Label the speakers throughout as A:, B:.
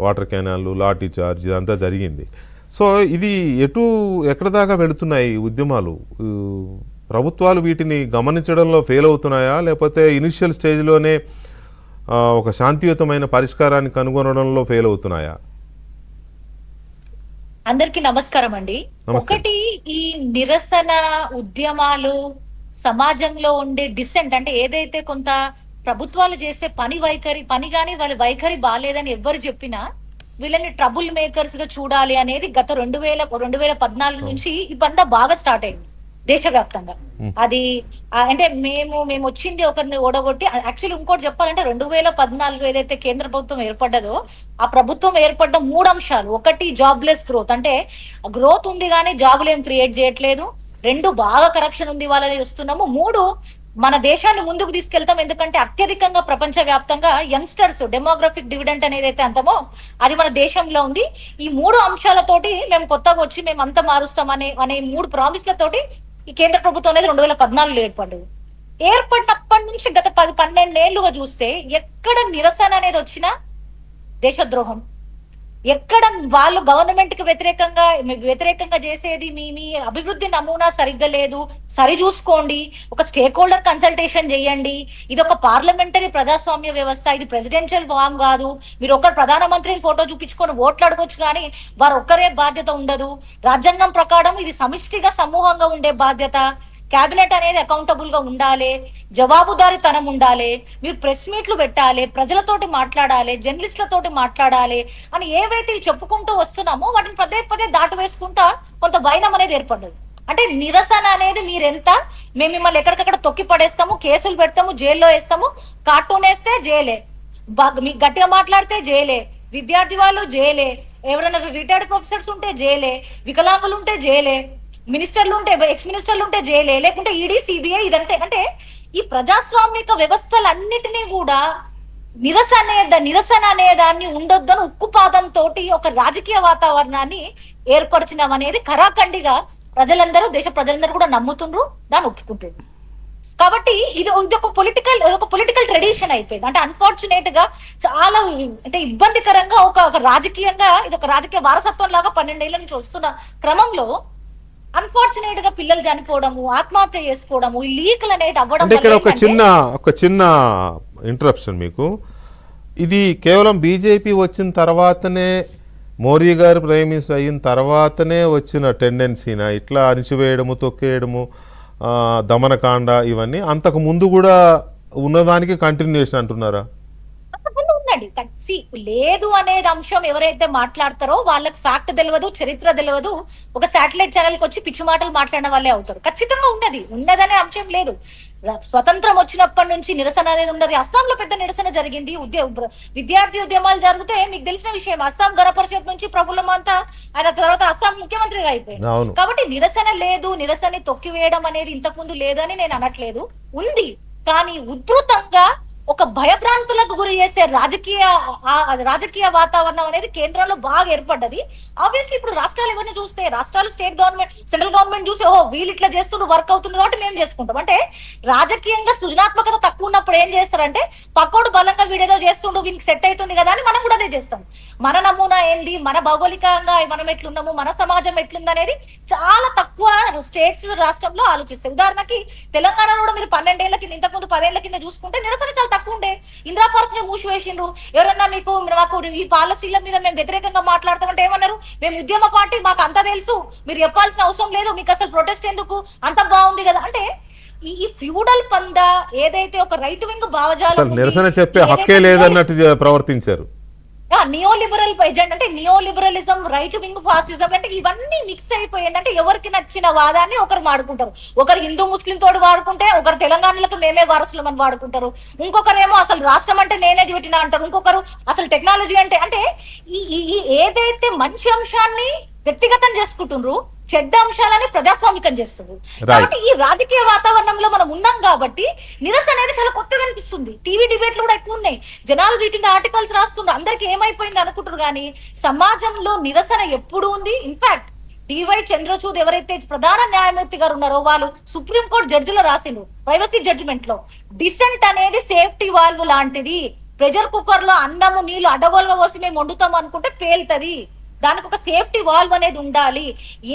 A: Water canal, lathi charge ఇదంతా జరిగింది. So ఇది ఎక్కడ దాకా వెళుతున్నాయి ఈ ఉద్యమాలు? ప్రభుత్వాలు వీటిని గమనించడంలో ఫెయిల్ అవుతున్నాయా, లేకపోతే ఇనిషియల్ స్టేజ్లోనే ఒక శాంతియుతమైన పరిష్కారాన్ని కనుగొనడంలో ఫెయిల్ అవుతున్నాయా?
B: అందరికీ నమస్కారం అండి. ఒకటి, ఈ నిరసన ఉద్యమాలు సమాజంలో ఉండే డిసెంట్ అంటే ఏదైతే కొంత ప్రభుత్వాలు చేసే పని గాని వాళ్ళ వైఖరి బాలేదని ఎవ్వరు చెప్పినా వీళ్ళని ట్రబుల్ మేకర్స్ గా చూడాలి అనేది గత 2014 నుంచి ఈ బంద బాగా స్టార్ట్ అయింది దేశవ్యాప్తంగా. అది అంటే మేము వచ్చింది ఒకరిని ఓడగొట్టి, యాక్చువల్లీ ఇంకోటి చెప్పాలంటే 2014 ఏదైతే కేంద్ర ప్రభుత్వం ఏర్పడ్డదో ఆ ప్రభుత్వం ఏర్పడ్డ 3 అంశాలు. ఒకటి, జాబ్లెస్ గ్రోత్, అంటే గ్రోత్ ఉంది కానీ జాబులు ఏం క్రియేట్ చేయట్లేదు. 2, బాగా కరప్షన్ ఉంది వాళ్ళని చూస్తున్నాము. 3, మన దేశాన్ని ముందుకు తీసుకెళ్తాం ఎందుకంటే అత్యధికంగా ప్రపంచ వ్యాప్తంగా యంగ్స్టర్స్ డెమోగ్రఫిక్ డివిడెంట్ అనేది అయితే అంతమో అది మన దేశంలో ఉంది. ఈ 3 అంశాలతోటి మేము కొత్తగా వచ్చి మేము అంత మారుస్తాం అనే 3 ప్రామిస్లతోటి ఈ కేంద్ర ప్రభుత్వం అనేది 2014లో ఏర్పడినప్పటి నుంచి గత 12 ఏళ్లుగా చూస్తే ఎక్కడ నిరసన అనేది వచ్చినా దేశద్రోహం, ఎక్కడ వాళ్ళు గవర్నమెంట్ కి వ్యతిరేకంగా చేసేది మీ అభివృద్ధి నమూనా సరిగ్గా లేదు, సరి చూసుకోండి, ఒక స్టేక్ హోల్డర్ కన్సల్టేషన్ చేయండి, ఇది ఒక పార్లమెంటరీ ప్రజాస్వామ్య వ్యవస్థ, ఇది ప్రెసిడెన్షియల్ ఫామ్ కాదు, మీరు ఒక్కరు ప్రధానమంత్రిని ఫోటో చూపించుకొని ఓట్లు అడగొచ్చు కానీ వారు ఒక్కరే బాధ్యత ఉండదు, రాజ్యాంగం ప్రకారం ఇది సమిష్టిగా సమూహంగా ఉండే బాధ్యత, కేబినెట్ అనేది అకౌంటబుల్ గా ఉండాలి, జవాబుదారీతనం ఉండాలి, మీరు ప్రెస్ మీట్లు పెట్టాలి, ప్రజలతోటి మాట్లాడాలి, జర్నలిస్టులతోటి మాట్లాడాలి అని ఏవైతే చెప్పుకుంటూ వస్తున్నామో వాటిని పదే దాటి వేసుకుంటా కొంత వైనం అనేది ఏర్పడ్డది. అంటే నిరసన అనేది మీరెంత, మేము మిమ్మల్ని ఎక్కడికక్కడ తొక్కి పడేస్తాము, కేసులు పెడతాము, జైల్లో వేస్తాము, కార్టూన్ వేస్తే జైలే, మీకు గట్టిగా మాట్లాడితే జైలే, విద్యార్థి వాళ్ళు జైలే, ఎవరైనా రిటైర్డ్ ప్రొఫెసర్స్ ఉంటే జైలే, వికలాంగులు ఉంటే జైలే, మినిస్టర్లు ఉంటే ఎక్స్ మినిస్టర్లు ఉంటే జైలే, లేకుంటే ఈడీ, సిబిఐ ఇదంతే. అంటే ఈ ప్రజాస్వామిక వ్యవస్థలన్నిటినీ కూడా నిరసన అనే దాన్ని ఉండొద్దని ఉక్కుపాదంతో ఒక రాజకీయ వాతావరణాన్ని ఏర్పరచడం అనేది ఖరాఖండిగా దేశ ప్రజలందరూ కూడా నమ్ముతుండ్రు, దాన్ని ఒప్పుకుంటుండ్రు. కాబట్టి ఇది ఒక పొలిటికల్ ట్రెడిషన్ అయిపోయింది. అంటే అన్ఫార్చునేట్ గా చాలా అంటే ఇబ్బందికరంగా ఒక రాజకీయంగా ఇది ఒక రాజకీయ వారసత్వం లాగా 12 ఏళ్ల నుంచి వస్తున్న క్రమంలో అన్ఫార్చునేట్ గా పిల్లలు చనిపోవడము, ఆత్మహత్య చేసుకోవడము, ఈ లీకులు అనేది అవ్వడం.
A: ఇక్కడ ఒక చిన్న ఇంటరప్షన్ మీకు. ఇది కేవలం బీజేపీ వచ్చిన తర్వాతనే, మోడీ గారు ప్రైమ్ మినిస్టర్ అయిన తర్వాతనే వచ్చిన టెండెన్సీనా? ఇట్లా అణిచివేయడము, తొక్కేయడము, దమనకాండ ఇవన్నీ అంతకు ముందు కూడా ఉన్నదానికి కంటిన్యూషన్ అంటున్నారా?
B: లేదు అనేది అంశం ఎవరైతే మాట్లాడతారో వాళ్ళకి ఫ్యాక్ట్ తెలియదు, చరిత్ర తెలియదు, ఒక శాటిలైట్ ఛానల్ కి వచ్చి పిచ్చి మాటలు మాట్లాడిన వాళ్ళే అవుతారు. ఖచ్చితంగా ఉన్నదనే అంశం లేదు. స్వతంత్రం వచ్చినప్పటి నుంచి నిరసన అనేది ఉన్నది. అస్సాంలో పెద్ద నిరసన జరిగింది, విద్యార్థి ఉద్యమాలు జరిగితే మీకు తెలిసిన విషయం. అస్సాం గణ పరిషత్ నుంచి ప్రభుత్వం అంతా ఆయన తర్వాత అస్సాం ముఖ్యమంత్రిగా అయిపోయింది. కాబట్టి నిరసన లేదు, నిరసన తొక్కివేయడం అనేది ఇంతకు ముందు లేదని నేను అనట్లేదు, ఉంది. కానీ ఉధృతంగా ఒక భయభ్రాంతులకు గురి చేసే రాజకీయ వాతావరణం అనేది కేంద్రంలో బాగా ఏర్పడ్డది. ఆబ్వియస్లీ ఇప్పుడు రాష్ట్రాలు ఎవరిని చూస్తే, రాష్ట్రాలు స్టేట్ గవర్నమెంట్, సెంట్రల్ గవర్నమెంట్ చూసి ఓహో వీళ్ళు ఇట్లా చేస్తుండ్రు, వర్క్ అవుతుంది కాబట్టి మేము చేసుకుంటాం. అంటే రాజకీయంగా సృజనాత్మకత తక్కువ ఉన్నప్పుడు ఏం చేస్తారంటే పక్కోడు బలంగా వీడేదో చేస్తుండు, వీనికి సెట్ అవుతుంది కదా అని మనం కూడా అదే చేస్తాం. మన నమూనా ఏంది, మన భౌగోళికంగా మనం ఎట్లున్నాము, మన సమాజం ఎట్లుంది అనేది చాలా తక్కువ స్టేట్స్ రాష్ట్రంలో ఆలోచిస్తాయి. ఉదాహరణకి తెలంగాణలో కూడా మీరు 12 ఏళ్ల కింద, ఇంతకుముందు 10 ఏళ్ల కింద చూసుకుంటే నిరసన చాలా తక్కువ ఉండే. ఇందిరా పార్క్ ని మూసివేసిండ్రు. ఎవరన్నా మాకు ఈ పాలసీల మీద మేము వ్యతిరేకంగా మాట్లాడతామంటే ఏమన్నారు, మేము ఉద్యమ పార్టీ, మాకు అంతా తెలుసు, మీరు చెప్పాల్సిన అవసరం లేదు, మీకు అసలు ప్రొటెస్ట్ ఎందుకు, అంత బాగుంది కదా. అంటే ఈ ఫ్యూడల్ పంద ఏదైతే ఒక రైట్ వింగ్ భావజాలం,
A: నిరసన చెప్పే హక్కే లేదన్నట్టు ప్రవర్తించారు.
B: నియోలిబరల్ ఎజెండా అంటే నియోలిబరలిజం, రైట్ వింగ్ ఫాసిజం, అంటే ఇవన్నీ మిక్స్ అయిపోయింది. అంటే ఎవరికి నచ్చిన వాదాన్ని ఒకరు వాడుకుంటారు. ఒకరు హిందూ ముస్లిం తోడు వాడుకుంటే, ఒకరు తెలంగాణలకు మేమే వారసులం అని వాడుకుంటారు, ఇంకొకరేమో అసలు రాష్ట్రం అంటే నేనే పెట్టినా అంటారు, ఇంకొకరు అసలు టెక్నాలజీ అంటే ఈ ఏదైతే మంచి అంశాన్ని వ్యక్తిగతం చేసుకుంటున్నారు, చెడ్డ అంశాలని ప్రజాస్వామికం చేస్తుంది. కాబట్టి ఈ రాజకీయ వాతావరణంలో మనం ఉన్నాం కాబట్టి నిరసన అనేది చాలా కొత్తగా అనిపిస్తుంది. టీవీ డిబేట్లు కూడా ఎక్కువ ఉన్నాయి, జనాలు వీటిని ఆర్టికల్స్ రాస్తున్నారు, అందరికి ఏమైపోయింది అనుకుంటారు. కానీ సమాజంలో నిరసన ఎప్పుడు ఉంది. ఇన్ఫాక్ట్ డివై చంద్రచూడ్ ఎవరైతే ప్రధాన న్యాయమూర్తి గారు ఉన్నారో వాళ్ళు సుప్రీంకోర్టు జడ్జిలో రాసిండ్రు ప్రైవసీ జడ్జిమెంట్ లో, డిసెంట్ అనేది సేఫ్టీ వాల్వ్ లాంటిది, ప్రెషర్ కుక్కర్ లో అన్నము నీళ్లు అడగోలుగా పోసి మేము వండుతాం అనుకుంటే పేలుతది. దానికి ఒక సేఫ్టీ వాల్వ్ అనేది ఉండాలి.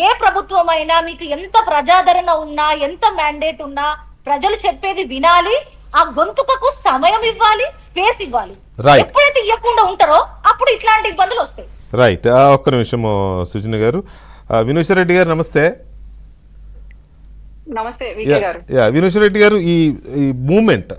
B: ఏ ప్రభుత్వం అయినా మీకు ఎంత ప్రజాదరణ ఉన్నా, ఎంత మ్యాండేట్ ఉన్నా, ప్రజలు చెప్పేది వినాలి. ఆ గొంతుకకు సమయం ఇవ్వాలి, స్పేస్ ఇవ్వాలి.
A: Right.
B: ఎప్పుడైతే ఇవ్వకుండా ఉంటారో అప్పుడు ఇట్లాంటి ఇబ్బందులు వస్తాయి.
A: రైట్, ఒక్క నిమిషము సుజన గారు. వినూష రెడ్డి గారు నమస్తే.
C: నమస్తే వికే గారు.
A: వినూష రెడ్డి గారు, ఈ మూమెంట్